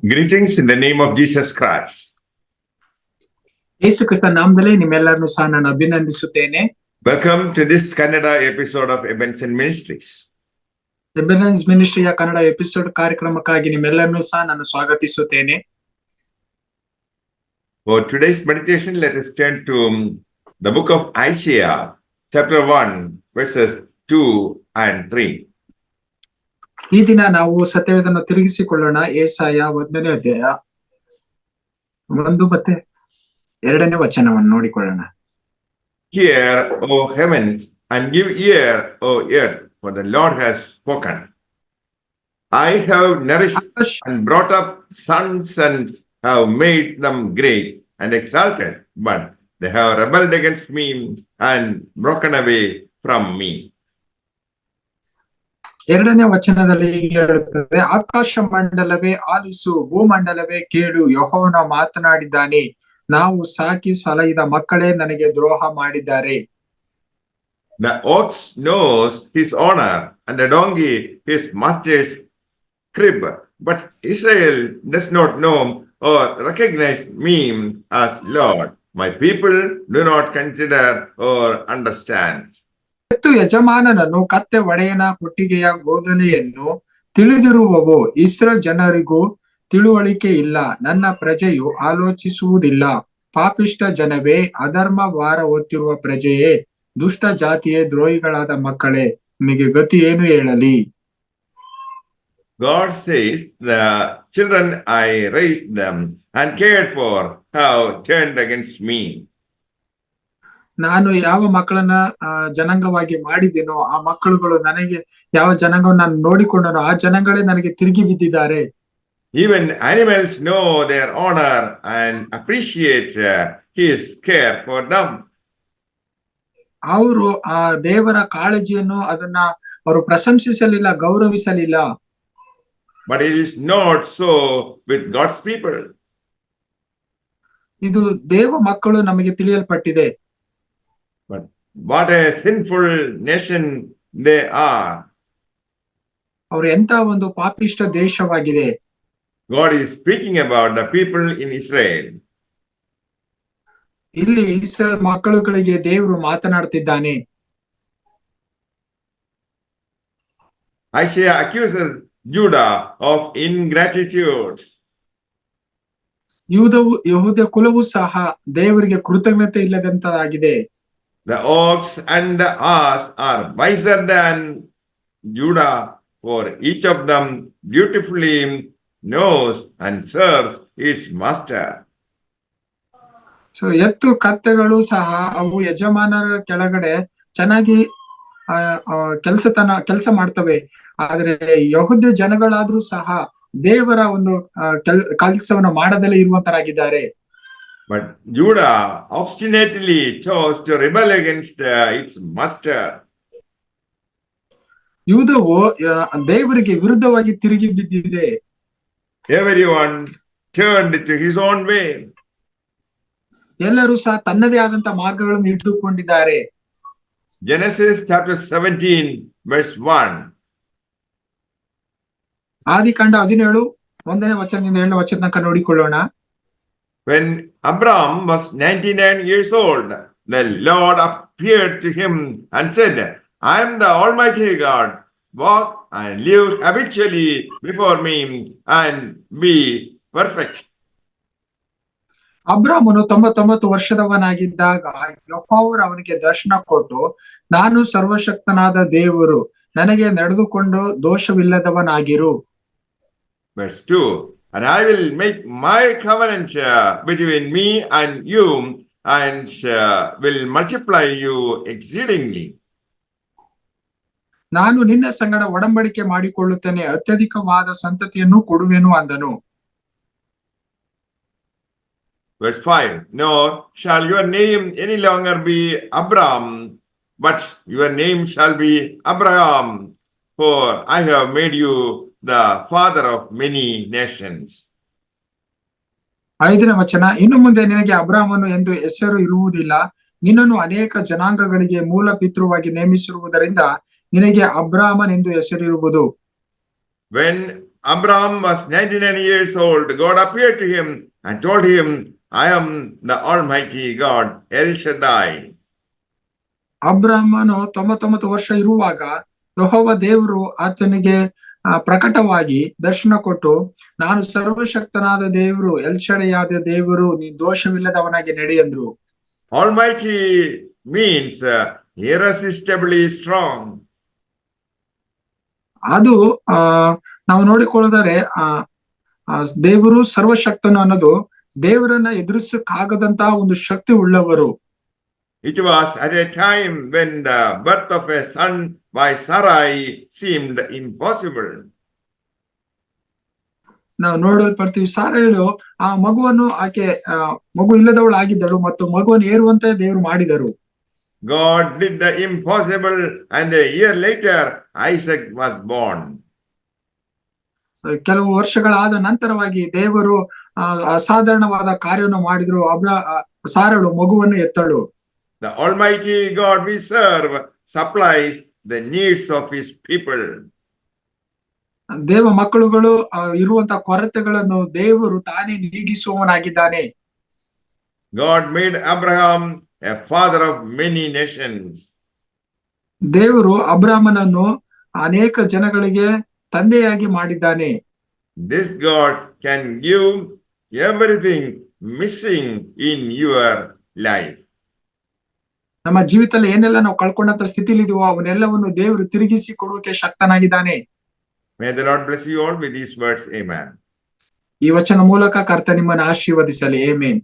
Greetings in the name of Jesus Christ. ಯೇಸು ಕ್ರಿಸ್ತನ ನಾಮದಲ್ಲಿ ನಿಮ್ಮೆಲ್ಲರನ್ನು ಸಹ ನಾನು ಅಭಿನಂದಿಸುತ್ತೇನೆ. Welcome to this Kannada episode of Ebenezer Ministries. Ebenezer ಮಿನಿಸ್ಟ್ರಿಯ ಕನ್ನಡ ಎಪಿಸೋಡ್ ಕಾರ್ಯಕ್ರಮಕ್ಕಾಗಿ ನಿಮ್ಮೆಲ್ಲರನ್ನು ಸಹ ನಾನು ಸ್ವಾಗತಿಸುತ್ತೇನೆ. For today's meditation, let us turn to the book of Isaiah, chapter 1, verses 2 and 3. ಈ ದಿನ ನಾವು ಸತ್ಯವೇದನ್ನು ತಿರುಗಿಸಿಕೊಳ್ಳೋಣ. ಯೆಶಾಯ 1ನೇ ಅಧ್ಯಾಯ 1 ಮತ್ತೆ 2ನೇ ವಚನವನ್ನು ನೋಡಿಕೊಳ್ಳೋಣ. Hear, O heavens, and give ear, O earth, for the Lord has spoken. I have nourished and brought up sons and have made them great and exalted, but they have rebelled against me and broken away from me. 2ನೇ ವಚನದಲ್ಲಿ ಹೀಗೆ ಹೇಳುತ್ತದೆ, ಆಕಾಶ ಮಂಡಲವೇ ಆಲಿಸು, ಭೂಮಂಡಲವೇ ಕೇಳು, ಯೆಹೋವನು ಮಾತನಾಡಿದ್ದಾನೆ, ನಾವು ಸಾಕಿ ಸಲಹಿದ ಮಕ್ಕಳೇ ನನಗೆ ದ್ರೋಹ ಮಾಡಿದ್ದಾರೆ. The ox knows his owner, and the donkey his master's crib, but Israel does not know or recognize me as Lord. My people do not consider or understand. ಎತ್ತು ಯಜಮಾನನನ್ನು, ಕತ್ತೆ ಒಡೆಯನ ಕೊಟ್ಟಿಗೆಯ ಗೋದಲಿಯನ್ನು ತಿಳಿದಿರುವವೋ, ಇಸ್ರೇಲ್ ಜನರಿಗೂ ತಿಳುವಳಿಕೆ ಇಲ್ಲ, ನನ್ನ ಪ್ರಜೆಯು ಆಲೋಚಿಸುವುದಿಲ್ಲ. ಪಾಪಿಷ್ಟ ಜನವೇ, ಅಧರ್ಮ ಭಾರ ಹೊತ್ತಿರುವ ಪ್ರಜೆಯೇ, ದುಷ್ಟ ಜಾತಿಯೇ, ದ್ರೋಹಿಗಳಾದ ಮಕ್ಕಳೇ, ನಿಮಗೆ ಗತಿ ಏನು ಹೇಳಲಿ? God says, the children I raised them and cared for have turned against me. ನಾನು ಯಾವ ಮಕ್ಕಳನ್ನ ಜನಾಂಗವಾಗಿ ಮಾಡಿದ್ದೇನೋ ಆ ಮಕ್ಕಳುಗಳು ನನಗೆ, ಯಾವ ಜನಾಂಗವನ್ನು ನಾನು ನೋಡಿಕೊಂಡನೋ ಆ ಜನಾಂಗಗಳೇ ನನಗೆ ತಿರುಗಿ ಬಿದ್ದಿದ್ದಾರೆ. Even animals know their honor and appreciate his care for them. ಅವರು ಆ ದೇವರ ಕಾಳಜಿಯನ್ನು ಅದನ್ನ ಅವರು ಪ್ರಶಂಸಿಸಲಿಲ್ಲ, ಗೌರವಿಸಲಿಲ್ಲ. But it is not so with God's people. ಇದು ದೇವ ಮಕ್ಕಳು ನಮಗೆ ತಿಳಿಯಲ್ಪಟ್ಟಿದೆ. But what a sinful nation they are. ಅವರು ಎಂತ ಒಂದು ಪಾಪಿಷ್ಟ ದೇಶವಾಗಿದೆ. God is speaking about the people in Israel. ಇಲ್ಲಿ ಇಸ್ರೇಲ್ ಮಕ್ಕಳುಗಳಿಗೆ ದೇವರು ಮಾತನಾಡ್ತಿದ್ದಾನೆ. Isaiah accuses Judah of ingratitude. ಯಹೂದ ಕುಲವು ಸಹ ದೇವರಿಗೆ ಕೃತಜ್ಞತೆ ಇಲ್ಲದಂತಾಗಿದೆ. The ox and the ass are wiser than Judah, for each of them dutifully knows and serves its master. So ಎತ್ತು ಕತ್ತೆಗಳು ಸಹ ಅವು ಯಜಮಾನರ ಕೆಳಗಡೆ ಚೆನ್ನಾಗಿ ಕೆಲಸ ಮಾಡ್ತವೆ. ಆದ್ರೆ ಯಹೂದ ಜನಗಳಾದ್ರೂ ಸಹ ದೇವರ ಒಂದು ಕೆಲಸವನ್ನು ಮಾಡದಲ್ಲೇ ಇರುವಂತರಾಗಿದ್ದಾರೆ. But Judah obstinately chose to rebel against its master. ಯೂದವು ದೇವರಿಗೆ ವಿರುದ್ಧವಾಗಿ ತಿರುಗಿ ಬಿದ್ದಿದೆ. Everyone turned to his own way. ಎಲ್ಲರೂ ಸಹ ತನ್ನದೇ ಆದಂತ ಮಾರ್ಗಗಳನ್ನು ಹಿಡಿದುಕೊಂಡಿದ್ದಾರೆ. Genesis chapter 17 verse 1. ಆದಿಕಾಂಡ 17 1ನೇ ವಚನದಿಂದ 7ನೇ ವಚನ ತನಕ ನೋಡಿಕೊಳ್ಳೋಣ. When Abram was 99 years old, the Lord appeared to him and said, I am the Almighty God. Walk and live habitually before me and be perfect. ಅಬ್ರಾಮನು 99 ವರ್ಷದವನಾಗಿದ್ದಾಗ ಯೆಹೋವನು ಅವನಿಗೆ ದರ್ಶನ ಕೊಟ್ಟು, ನಾನು ಸರ್ವಶಕ್ತನಾದ ದೇವರು, ನನಗೆ ನಡೆದುಕೊಂಡು ದೋಷವಿಲ್ಲದವನಾಗಿರು. Verse 2. And I will make my covenant between me and you and will multiply you exceedingly. ನಾನು ನಿನ್ನ ಸಂಗಡ ಒಡಂಬಡಿಕೆ ಮಾಡಿಕೊಳ್ಳುತ್ತೇನೆ, ಅತ್ಯಧಿಕವಾದ ಸಂತತಿಯನ್ನು ಕೊಡುವೆನು ಅಂದನು. Verse 5. Nor shall your name any longer be Abram, but your name shall be Abraham, for I have made you the father of many nations. 5ನೇ ವಚನ, ಇನ್ನು ಮುಂದೆ ನಿನಗೆ ಅಬ್ರಾಮನು ಎಂದು ಹೆಸರು ಇರುವುದಿಲ್ಲ, ನಿನ್ನನ್ನು ಅನೇಕ ಜನಾಂಗಗಳಿಗೆ ಮೂಲ ಪಿತೃವಾಗಿ ನೇಮಿಸಿರುವುದರಿಂದ ನಿನಗೆ ಅಬ್ರಾಮನ್ ಎಂದು ಹೆಸರಿರುವುದು. When Abraham was 99 years old. God appeared to him and told him, I am the Almighty God, El Shaddai. ಅಬ್ರಾಹ್ಮನು 99 ವರ್ಷ ಇರುವಾಗ ಯೆಹೋವ ದೇವರು ಆತನಿಗೆ ಪ್ರಕಟವಾಗಿ ದರ್ಶನ ಕೊಟ್ಟು, ನಾನು ಸರ್ವಶಕ್ತನಾದ ದೇವರು, ಎಲ್ಶಡೆಯಾದ ದೇವರು, ನೀ ದೋಷವಿಲ್ಲದವನಾಗಿ ನಡಿ ಅಂದ್ರು. Almighty means irresistibly strong. ಅದು ನಾವು ನೋಡಿಕೊಳ್ಳದರೆ ದೇವರು ಸರ್ವಶಕ್ತನು ಅನ್ನೋದು ದೇವರನ್ನ ಎದುರಿಸಕ್ಕಾಗದಂತಹ ಒಂದು ಶಕ್ತಿ ಉಳ್ಳವರು. It was at a time when the birth of a son by Sarai seemed impossible. ನಾವು ನೋಡಲ್ಪಡ್ತೀವಿ, ಸಾರಳು ಆ ಮಗುವನ್ನು ಆಕೆ ಮಗು ಇಲ್ಲದವಳಾಗಿದ್ದಳು ಮತ್ತು ಮಗುವನ್ನು ಏರುವಂತೆ ದೇವರು ಮಾಡಿದರು. God did the impossible, and a year later Isaac was born. ಕೆಲವು ವರ್ಷಗಳಾದ ನಂತರವಾಗಿ ದೇವರು ಅಸಾಧಾರಣವಾದ ಕಾರ್ಯವನ್ನು ಮಾಡಿದ್ರು. ಸಾರಳು ಮಗುವನ್ನು ಎತ್ತಳು. The Almighty God we serve supplies the needs of his people. ದೇವ ಮಕ್ಕಳುಗಳು ಇರುವಂತಹ ಕೊರತೆಗಳನ್ನು ದೇವರು ತಾನೇ ನೀಗಿಸುವವನಾಗಿದ್ದಾನೆ. God made Abraham a father of many nations. ದೇವರು ಅಬ್ರಾಮನನ್ನು ಅನೇಕ ಜನಗಳಿಗೆ ತಂದೆಯಾಗಿ ಮಾಡಿದ್ದಾನೆ. This God can give everything missing in your life. ನಮ್ಮ ಜೀವಿತದಲ್ಲಿ ಏನೆಲ್ಲ ನಾವು ಕಳ್ಕೊಂಡಂತ ಸ್ಥಿತಿಲಿ ಇದೀವೋ ಅವನ್ನೆಲ್ಲವನ್ನು ದೇವರು ತಿರುಗಿಸಿ ಕೊಡುವಕ್ಕೆ ಶಕ್ತನಾಗಿದ್ದಾನೆ. May the Lord bless you all with these words. Amen. ಈ ವಚನ ಮೂಲಕ ಕರ್ತ ನಿಮ್ಮನ್ನು ಆಶೀರ್ವದಿಸಲಿ. ಆಮೆನ್.